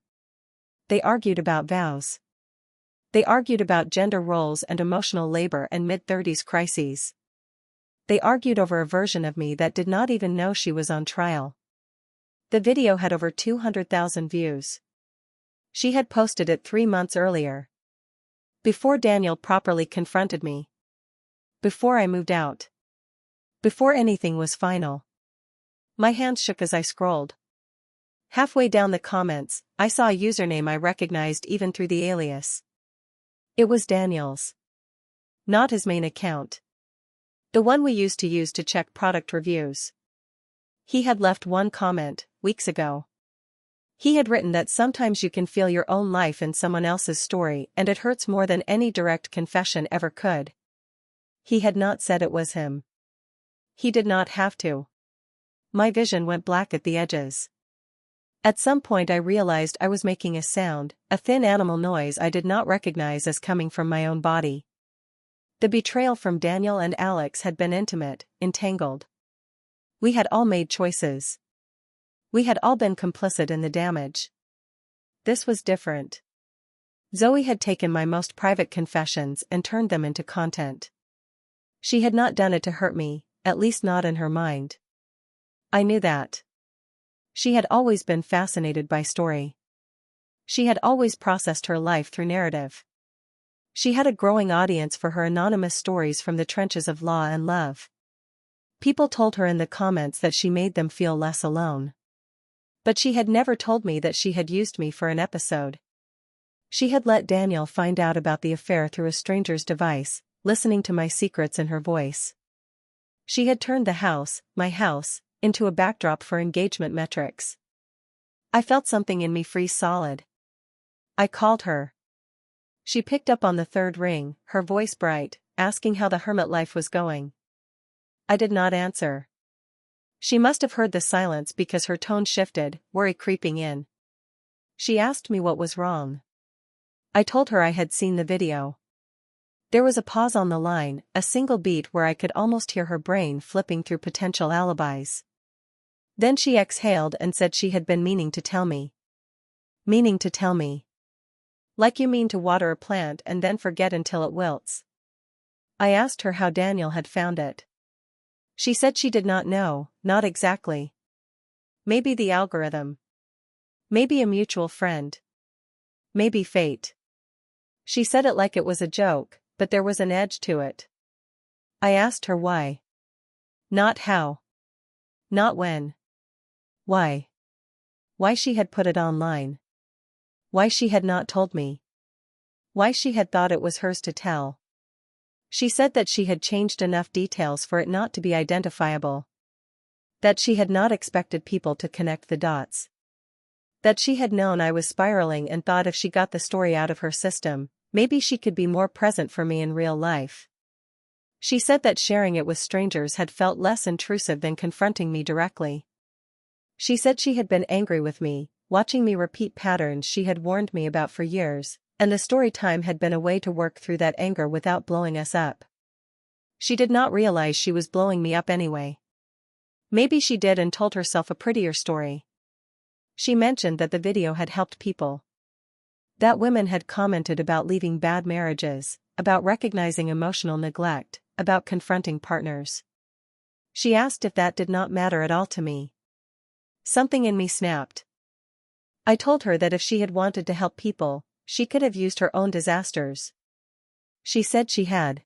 They argued about vows. They argued about gender roles and emotional labor and mid-30s crises. They argued over a version of me that did not even know she was on trial. The video had over 200,000 views. She had posted it 3 months earlier. Before Daniel properly confronted me. Before I moved out. Before anything was final. My hands shook as I scrolled. Halfway down the comments, I saw a username I recognized even through the alias. It was Daniel's. Not his main account. The one we used to check product reviews. He had left one comment, weeks ago. He had written that sometimes you can feel your own life in someone else's story and it hurts more than any direct confession ever could. He had not said it was him. He did not have to. My vision went black at the edges. At some point I realized I was making a sound, a thin animal noise I did not recognize as coming from my own body. The betrayal from Daniel and Alex had been intimate, entangled. We had all made choices. We had all been complicit in the damage. This was different. Zoe had taken my most private confessions and turned them into content. She had not done it to hurt me, at least not in her mind. I knew that. She had always been fascinated by story. She had always processed her life through narrative. She had a growing audience for her anonymous stories from the trenches of law and love. People told her in the comments that she made them feel less alone. But she had never told me that she had used me for an episode. She had let Daniel find out about the affair through a stranger's device, listening to my secrets in her voice. She had turned the house, my house, into a backdrop for engagement metrics. I felt something in me freeze solid. I called her. She picked up on the third ring, her voice bright, asking how the hermit life was going. I did not answer. She must have heard the silence because her tone shifted, worry creeping in. She asked me what was wrong. I told her I had seen the video. There was a pause on the line, a single beat where I could almost hear her brain flipping through potential alibis. Then she exhaled and said she had been meaning to tell me. Meaning to tell me. Like you mean to water a plant and then forget until it wilts. I asked her how Daniel had found it. She said she did not know, not exactly. Maybe the algorithm. Maybe a mutual friend. Maybe fate. She said it like it was a joke, but there was an edge to it. I asked her why. Not how. Not when. Why? Why she had put it online. Why she had not told me. Why she had thought it was hers to tell. She said that she had changed enough details for it not to be identifiable. That she had not expected people to connect the dots. That she had known I was spiraling and thought if she got the story out of her system, maybe she could be more present for me in real life. She said that sharing it with strangers had felt less intrusive than confronting me directly. She said she had been angry with me, watching me repeat patterns she had warned me about for years, and the story time had been a way to work through that anger without blowing us up. She did not realize she was blowing me up anyway. Maybe she did and told herself a prettier story. She mentioned that the video had helped people. That women had commented about leaving bad marriages, about recognizing emotional neglect, about confronting partners. She asked if that did not matter at all to me. Something in me snapped. I told her that if she had wanted to help people, she could have used her own disasters. She said she had.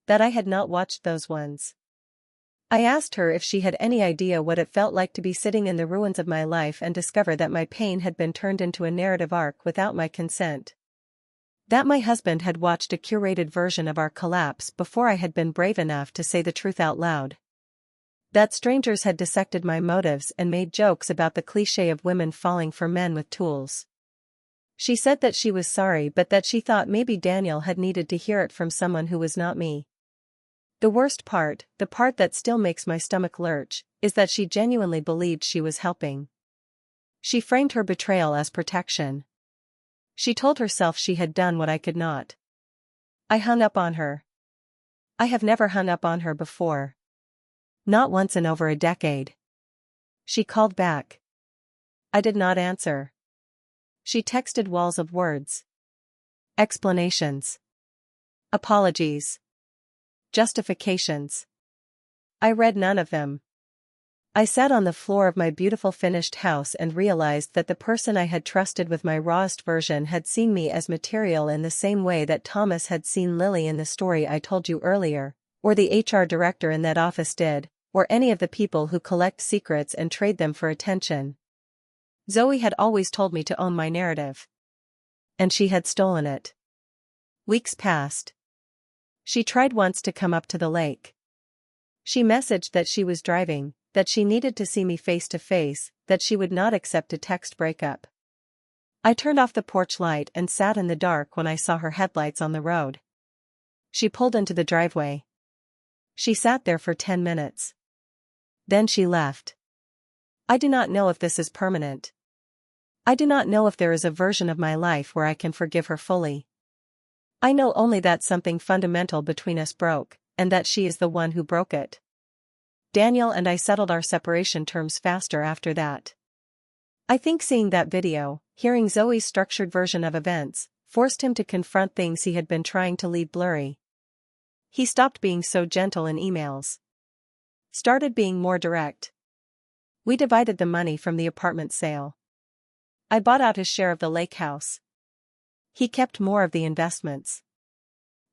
That I had not watched those ones. I asked her if she had any idea what it felt like to be sitting in the ruins of my life and discover that my pain had been turned into a narrative arc without my consent. That my husband had watched a curated version of our collapse before I had been brave enough to say the truth out loud. That strangers had dissected my motives and made jokes about the cliché of women falling for men with tools. She said that she was sorry but that she thought maybe Daniel had needed to hear it from someone who was not me. The worst part, the part that still makes my stomach lurch, is that she genuinely believed she was helping. She framed her betrayal as protection. She told herself she had done what I could not. I hung up on her. I have never hung up on her before. Not once in over a decade. She called back. I did not answer. She texted walls of words. Explanations. Apologies. Justifications. I read none of them. I sat on the floor of my beautiful finished house and realized that the person I had trusted with my rawest version had seen me as material in the same way that Thomas had seen Lily in the story I told you earlier, or the HR director in that office did, or any of the people who collect secrets and trade them for attention. Zoe had always told me to own my narrative. And she had stolen it. Weeks passed. She tried once to come up to the lake. She messaged that she was driving, that she needed to see me face to face, that she would not accept a text breakup. I turned off the porch light and sat in the dark when I saw her headlights on the road. She pulled into the driveway. She sat there for 10 minutes. Then she left. I do not know if this is permanent. I do not know if there is a version of my life where I can forgive her fully. I know only that something fundamental between us broke, and that she is the one who broke it. Daniel and I settled our separation terms faster after that. I think seeing that video, hearing Zoe's structured version of events, forced him to confront things he had been trying to leave blurry. He stopped being so gentle in emails. Started being more direct. We divided the money from the apartment sale. I bought out his share of the lake house. He kept more of the investments.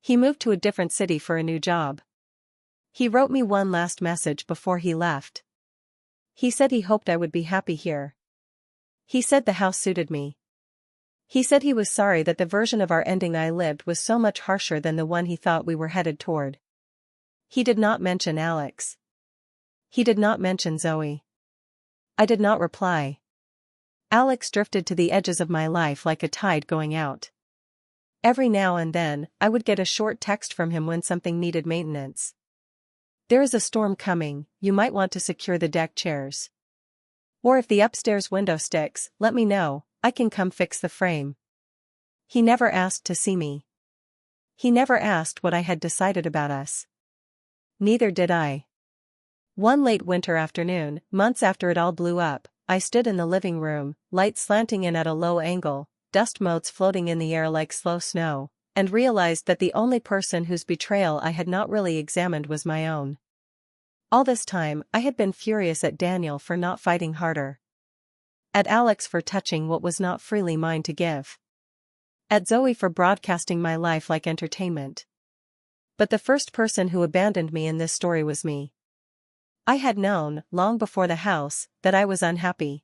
He moved to a different city for a new job. He wrote me one last message before he left. He said he hoped I would be happy here. He said the house suited me. He said he was sorry that the version of our ending I lived was so much harsher than the one he thought we were headed toward. He did not mention Alex. He did not mention Zoe. I did not reply. Alex drifted to the edges of my life like a tide going out. Every now and then, I would get a short text from him when something needed maintenance. There is a storm coming, you might want to secure the deck chairs. Or if the upstairs window sticks, let me know, I can come fix the frame. He never asked to see me. He never asked what I had decided about us. Neither did I. One late winter afternoon, months after it all blew up, I stood in the living room, light slanting in at a low angle, dust motes floating in the air like slow snow, and realized that the only person whose betrayal I had not really examined was my own. All this time, I had been furious at Daniel for not fighting harder. At Alex for touching what was not freely mine to give. At Zoe for broadcasting my life like entertainment. But the first person who abandoned me in this story was me. I had known, long before the house, that I was unhappy.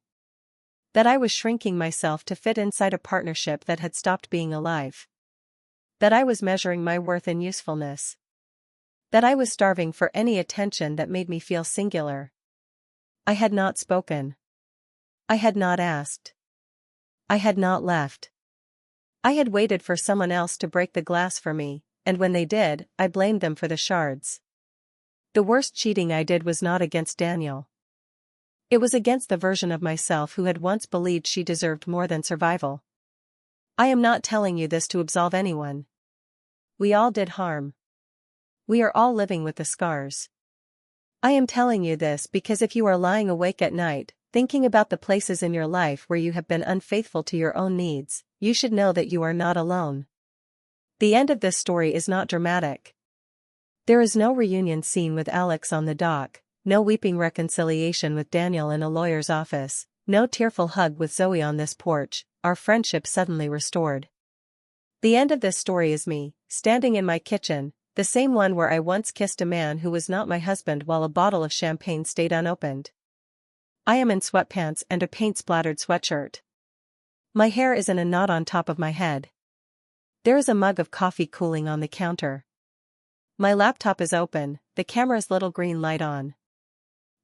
That I was shrinking myself to fit inside a partnership that had stopped being alive. That I was measuring my worth in usefulness. That I was starving for any attention that made me feel singular. I had not spoken. I had not asked. I had not left. I had waited for someone else to break the glass for me, and when they did, I blamed them for the shards. The worst cheating I did was not against Daniel. It was against the version of myself who had once believed she deserved more than survival. I am not telling you this to absolve anyone. We all did harm. We are all living with the scars. I am telling you this because if you are lying awake at night, thinking about the places in your life where you have been unfaithful to your own needs, you should know that you are not alone. The end of this story is not dramatic. There is no reunion scene with Alex on the dock, no weeping reconciliation with Daniel in a lawyer's office, no tearful hug with Zoe on this porch, our friendship suddenly restored. The end of this story is me, standing in my kitchen, the same one where I once kissed a man who was not my husband while a bottle of champagne stayed unopened. I am in sweatpants and a paint-splattered sweatshirt. My hair is in a knot on top of my head. There is a mug of coffee cooling on the counter. My laptop is open, the camera's little green light on.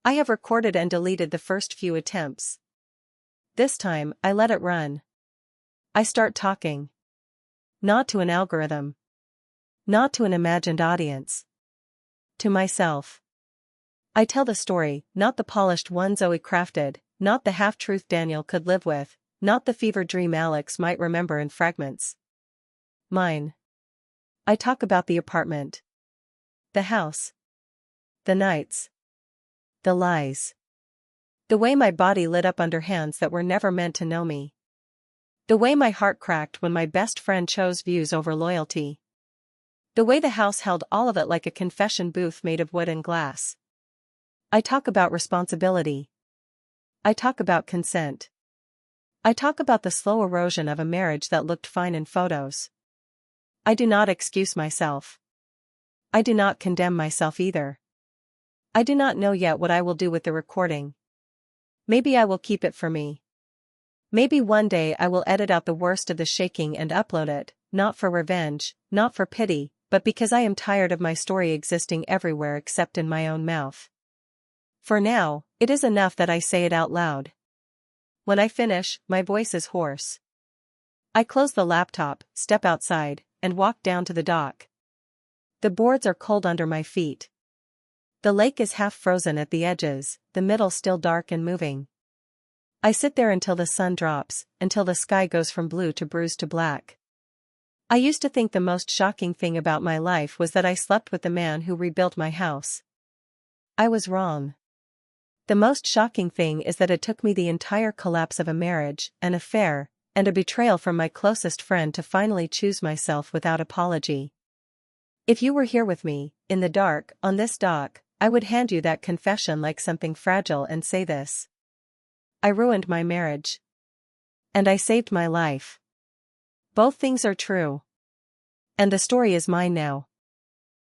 I have recorded and deleted the first few attempts. This time, I let it run. I start talking. Not to an algorithm. Not to an imagined audience. To myself. I tell the story, not the polished one Zoe crafted, not the half-truth Daniel could live with, not the fever dream Alex might remember in fragments. Mine. I talk about the apartment. The house. The nights. The lies. The way my body lit up under hands that were never meant to know me. The way my heart cracked when my best friend chose views over loyalty. The way the house held all of it like a confession booth made of wood and glass. I talk about responsibility. I talk about consent. I talk about the slow erosion of a marriage that looked fine in photos. I do not excuse myself. I do not condemn myself either. I do not know yet what I will do with the recording. Maybe I will keep it for me. Maybe one day I will edit out the worst of the shaking and upload it, not for revenge, not for pity, but because I am tired of my story existing everywhere except in my own mouth. For now, it is enough that I say it out loud. When I finish, my voice is hoarse. I close the laptop, step outside, and walk down to the dock. The boards are cold under my feet. The lake is half frozen at the edges, the middle still dark and moving. I sit there until the sun drops, until the sky goes from blue to bruised to black. I used to think the most shocking thing about my life was that I slept with the man who rebuilt my house. I was wrong. The most shocking thing is that it took me the entire collapse of a marriage, an affair, and a betrayal from my closest friend to finally choose myself without apology. If you were here with me, in the dark, on this dock, I would hand you that confession like something fragile and say this. I ruined my marriage. And I saved my life. Both things are true. And the story is mine now.